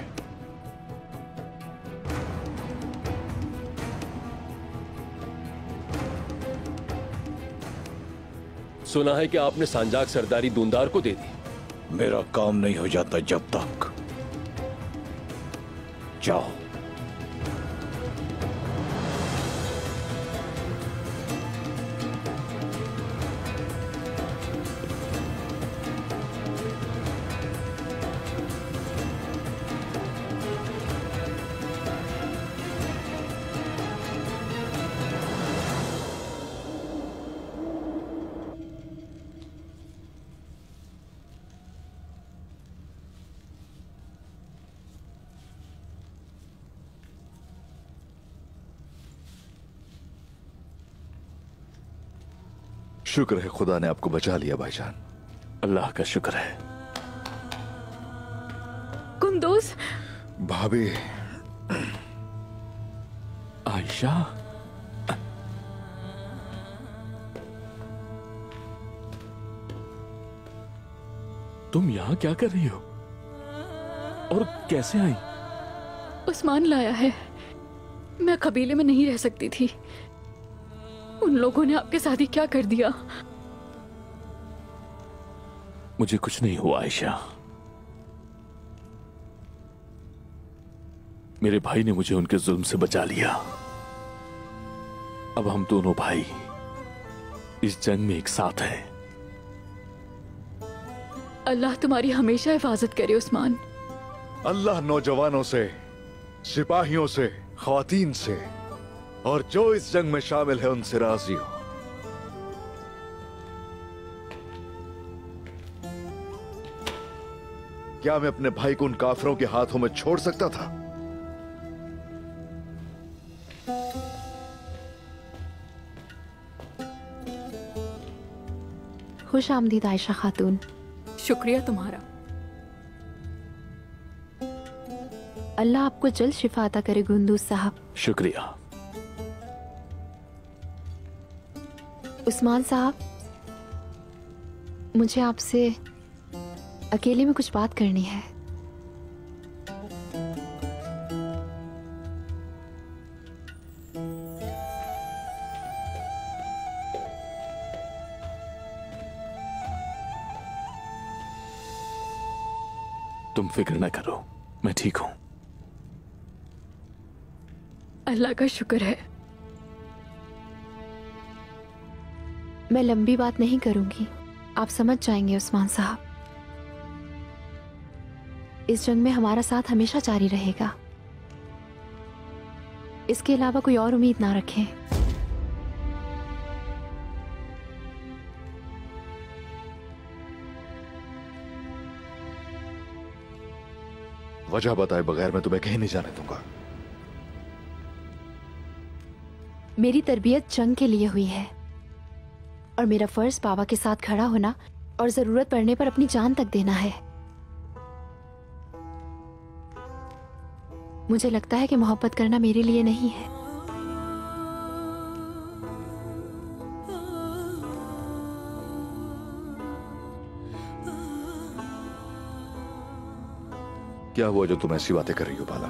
सुना है कि आपने सांजाक सरदारी दूंदार को दे दी। मेरा काम नहीं हो जाता जब तक। जाओ। शुक्र है खुदा ने आपको बचा लिया भाईजान। अल्लाह का शुक्र है। कुंदूज। भाभी। आयशा। तुम यहां क्या कर रही हो और कैसे आई? उस्मान लाया है। मैं कबीले में नहीं रह सकती थी। उन लोगों ने आपके साथ ही क्या कर दिया? मुझे कुछ नहीं हुआ आयशा। मेरे भाई ने मुझे उनके जुल्म से बचा लिया। अब हम दोनों भाई इस जंग में एक साथ हैं। अल्लाह तुम्हारी हमेशा हिफाजत करे उस्मान। अल्लाह नौजवानों से, सिपाहियों से, ख्वातीन से और जो इस जंग में शामिल है उनसे राजी हो। क्या मैं अपने भाई को उन काफिरों के हाथों में छोड़ सकता था? खुश आमदीद आयशा खातून। शुक्रिया तुम्हारा। अल्लाह आपको जल्द शिफा अता करे गुंदूज साहब। शुक्रिया। उस्मान साहब, मुझे आपसे अकेले में कुछ बात करनी है। तुम फिक्र न करो, मैं ठीक हूं। अल्लाह का शुक्र है। मैं लंबी बात नहीं करूंगी, आप समझ जाएंगे उस्मान साहब। इस जंग में हमारा साथ हमेशा जारी रहेगा। इसके अलावा कोई और उम्मीद ना रखें। वजह बताए बगैर मैं तुम्हें कहीं नहीं जाने दूंगा। मेरी तरबियत जंग के लिए हुई है और मेरा फर्ज बाबा के साथ खड़ा होना और जरूरत पड़ने पर अपनी जान तक देना है। मुझे लगता है कि मोहब्बत करना मेरे लिए नहीं है। क्या हुआ जो तुम ऐसी बातें कर रही हो बाला?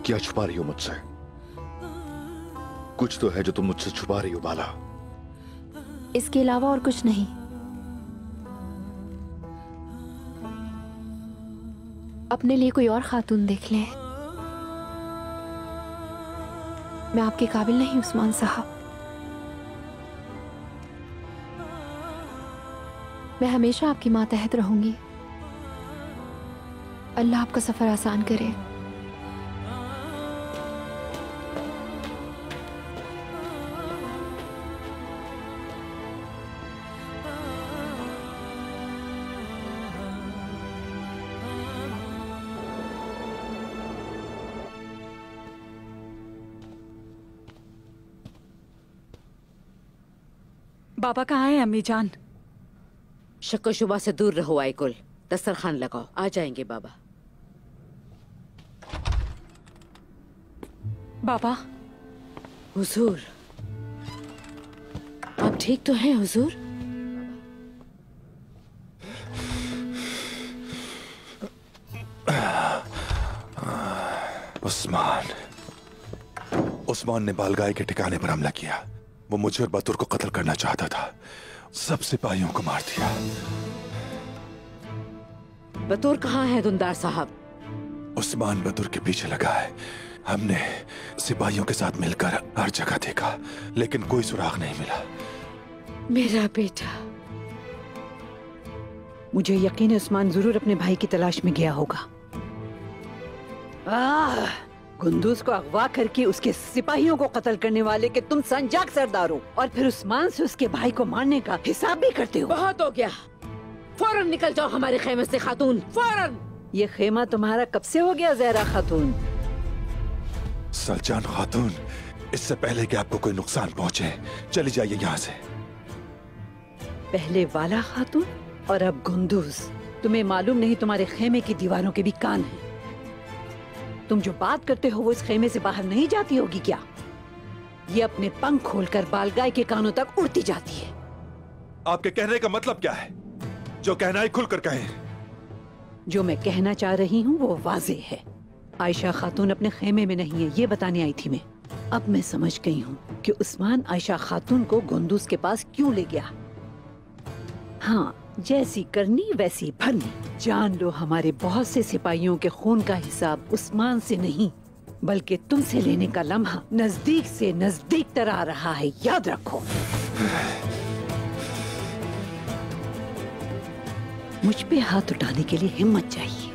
क्या छुपा रही हो मुझसे? कुछ तो है जो तुम मुझसे छुपा रही हो बाला। इसके अलावा और कुछ नहीं। अपने लिए कोई और खातून देख लें। मैं आपके काबिल नहीं उस्मान साहब। मैं हमेशा आपकी मातहत रहूंगी। अल्लाह आपका सफर आसान करे। बाबा कहाँ है अम्मी जान? शक्को शुबा से दूर रहो आइकुल। दस्तरखान लगाओ, आ जाएंगे बाबा। बाबा। हुजूर, आप ठीक तो हैं हुजूर? उस्मान ने बालगाय के ठिकाने पर हमला किया। वो मुझे और बतूर को कत्ल करना चाहता था। सब सिपाहियों को मार दिया। बतूर कहाँ है दुंदार साहब? उस्मान बतूर के पीछे लगा है। हमने सिपाहियों के साथ मिलकर हर जगह देखा, लेकिन कोई सुराग नहीं मिला। मेरा बेटा। मुझे यकीन है उस्मान जरूर अपने भाई की तलाश में गया होगा। गुंदूज को अगवा करके उसके सिपाहियों को कत्ल करने वाले के तुम संजाक सरदार हो, और फिर उस्मान से उसके भाई को मारने का हिसाब भी करते हो। बहुत हो गया, फौरन निकल जाओ हमारे खेमे से खातून, फौरन। ये खेमा तुम्हारा कब से हो गया ज़हरा खातून? सलजान खातून, इससे पहले कि आपको कोई नुकसान पहुंचे, चली जाइए यहाँ से। पहले वाला खातून और अब गुंदूज। तुम्हें मालूम नहीं तुम्हारे खेमे की दीवारों के भी कान हैं। तुम जो बात करते हो वो इस खेमे से बाहर नहीं जाती होगी क्या? ये अपने पंख खोलकर बालगाय के कानों तक उड़ती जाती है। आपके कहने का मतलब क्या है? जो कहना है खुलकर कहें। जो मैं कहना चाह रही हूँ वो वाज़ेह है। आयशा खातून अपने खेमे में नहीं है, ये बताने आई थी मैं। अब मैं समझ गई हूँ कि उस्मान आयशा खातून को गुंदूज के पास क्यों ले गया। हाँ, जैसी करनी वैसी भरनी। जान लो, हमारे बहुत से सिपाहियों के खून का हिसाब उस्मान से नहीं बल्कि तुमसे लेने का लम्हा नजदीक से नजदीक तर आ रहा है, याद रखो। मुझ पे हाथ उठाने के लिए हिम्मत चाहिए।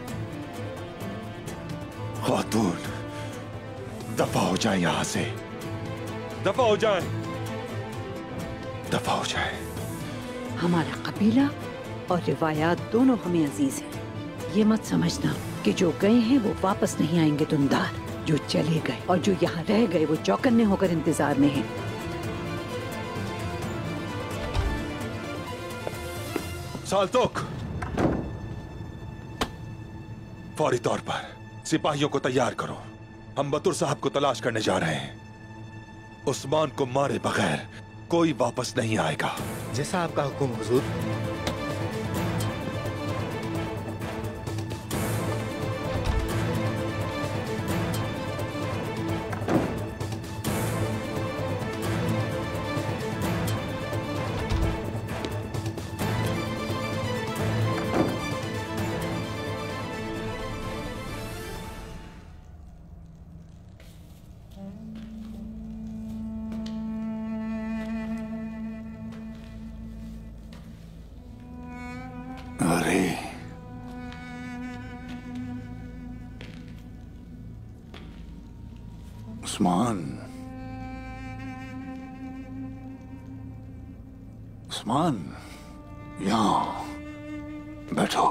खातून, दफा हो जाए यहाँ से, दफा हो जाए, दफा हो जाए। हमारा कबीला और रिवायात दोनों हमें अजीज हैं। ये मत समझना कि जो गए हैं वो वापस नहीं आएंगे दुंदार। जो चले गए और जो यहाँ रह गए वो चौकन्ने होकर इंतजार में हैं। साल्तुक, फौरी तौर पर सिपाहियों को तैयार करो। हम बतुर साहब को तलाश करने जा रहे हैं। उस्मान को मारे बगैर कोई वापस नहीं आएगा। जैसा आपका हुक्म हुजूर। अरे उस्मान, उस्मान, यहाँ बैठो।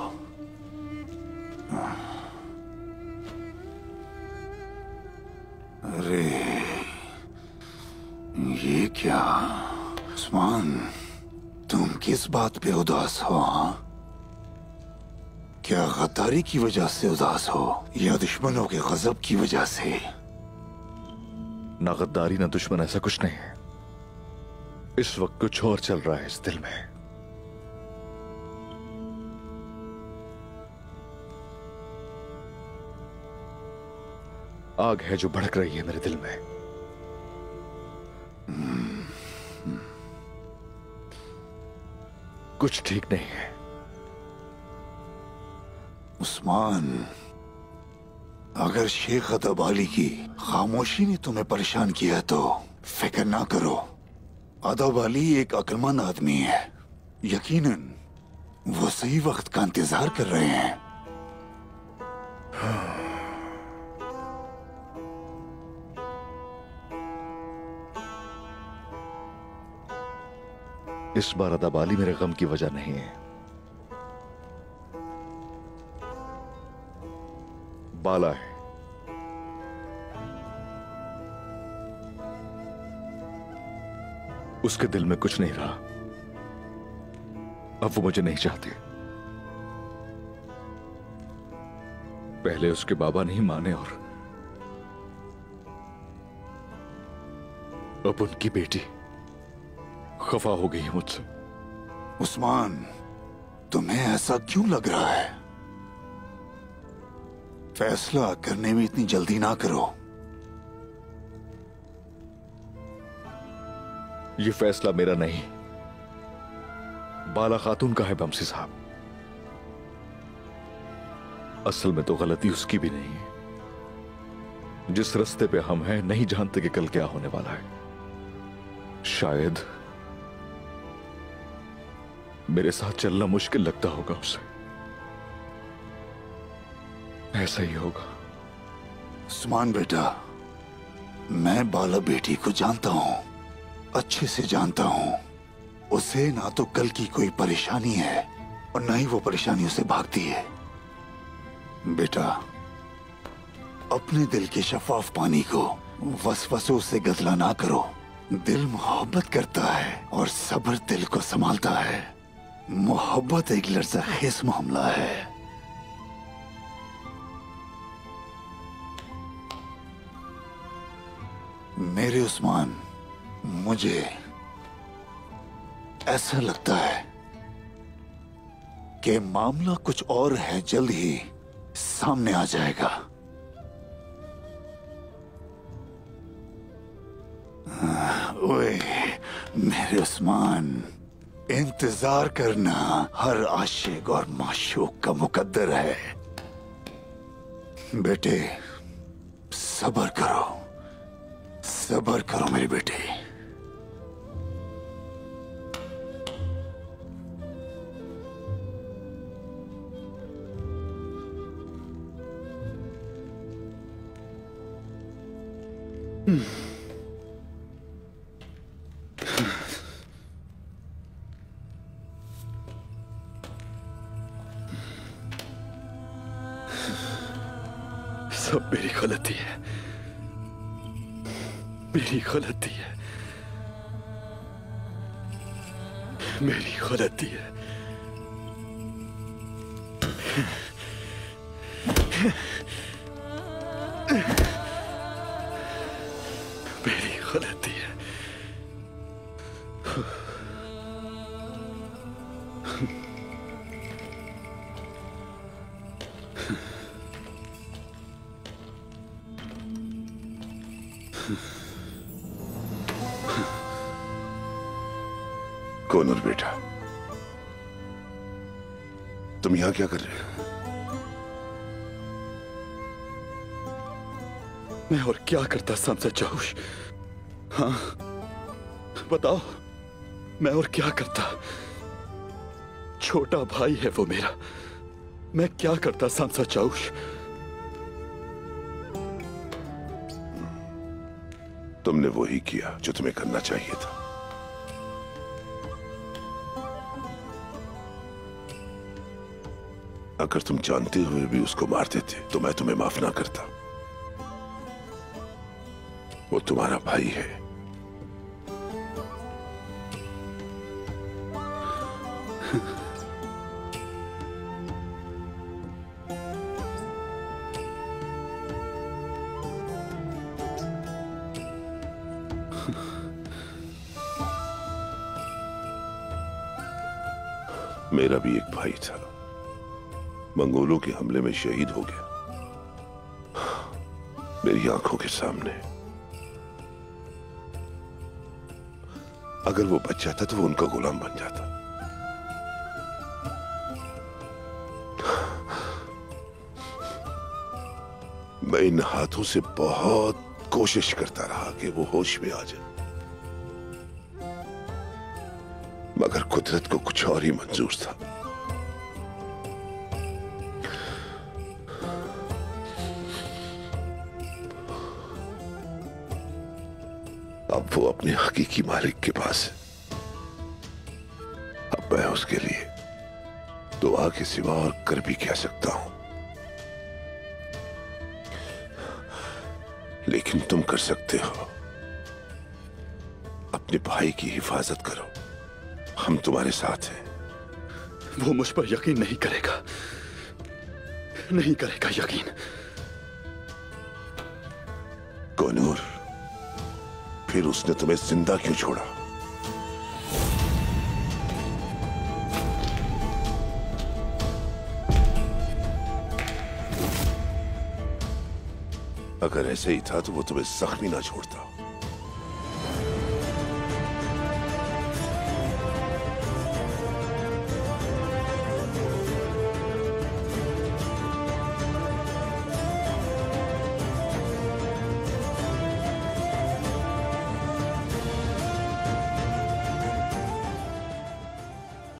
अरे ये क्या उस्मान, तुम किस बात पे उदास हो? हाँ, क्या गद्दारी की वजह से उदास हो या दुश्मनों के गजब की वजह से? ना गद्दारी ना दुश्मन, ऐसा कुछ नहीं है। इस वक्त कुछ और चल रहा है इस दिल में। आग है जो भड़क रही है मेरे दिल में। कुछ ठीक नहीं है। उस्मान, अगर शेख अदबाली की खामोशी ने तुम्हें परेशान किया है तो फिक्र ना करो। अदबाली एक अक्लमंद आदमी है। यकीनन वो सही वक्त का इंतजार कर रहे हैं। इस बार अदबाली मेरे गम की वजह नहीं है। बाला है। उसके दिल में कुछ नहीं रहा। अब वो मुझे नहीं चाहते। पहले उसके बाबा नहीं माने और अब उनकी बेटी खफा हो गई है मुझसे। उस्मान, तुम्हें ऐसा क्यों लग रहा है? फैसला करने में इतनी जल्दी ना करो। ये फैसला मेरा नहीं, बाला खातून का है बमसी साहब। असल में तो गलती उसकी भी नहीं है। जिस रास्ते पे हम हैं नहीं जानते कि कल क्या होने वाला है। शायद मेरे साथ चलना मुश्किल लगता होगा उसे। ऐसा ही होगा। उस्मान बेटा, मैं बाला बेटी को जानता हूं, अच्छे से जानता हूं। उसे ना तो कल की कोई परेशानी है और ना ही वो परेशानियों से भागती है। बेटा, अपने दिल के शफाफ पानी को वसवसों से गदला ना करो। दिल मोहब्बत करता है और सब्र दिल को संभालता है। मोहब्बत एक लर्ज़ाखेज़ मामला है। मेरे उस्मान, मुझे ऐसा लगता है कि मामला कुछ और है। जल्द ही सामने आ जाएगा। ओए मेरे उस्मान, इंतजार करना हर आशिक और माशूक का मुकद्दर है। बेटे, सब्र करो, सब्र करो मेरे बेटे। सब मेरी गलती है, मेरी गलती है, मेरी गलती है। मेरी गलती है। कोनर बेटा, तुम यहां क्या कर रहे हो? मैं और क्या करता समझा चाहूश? हाँ बताओ, मैं और क्या करता? छोटा भाई है वो मेरा, मैं क्या करता समझा चाहूश? तुमने वही किया जो तुम्हें करना चाहिए था। अगर तुम जानते हुए भी उसको मार देते तो मैं तुम्हें माफ ना करता। वो तुम्हारा भाई है। मेरा भी एक भाई था, मंगोलों के हमले में शहीद हो गया मेरी आंखों के सामने। अगर वो बच जाता तो वो उनका गुलाम बन जाता। मैं इन हाथों से बहुत कोशिश करता रहा कि वो होश में आ जाए, मगर कुदरत को कुछ और ही मंजूर था। अब वो अपने हकीकी मालिक के पास है। अब मैं उसके लिए दुआ के सिवा और कर भी क्या सकता हूं। लेकिन तुम कर सकते हो। अपने भाई की हिफाजत करो, हम तुम्हारे साथ हैं। वो मुझ पर यकीन नहीं करेगा, नहीं करेगा यकीन। कोनूर, फिर उसने तुम्हें जिंदा क्यों छोड़ा? अगर ऐसे ही था तो वो तुम्हें जख्मी ना छोड़ता।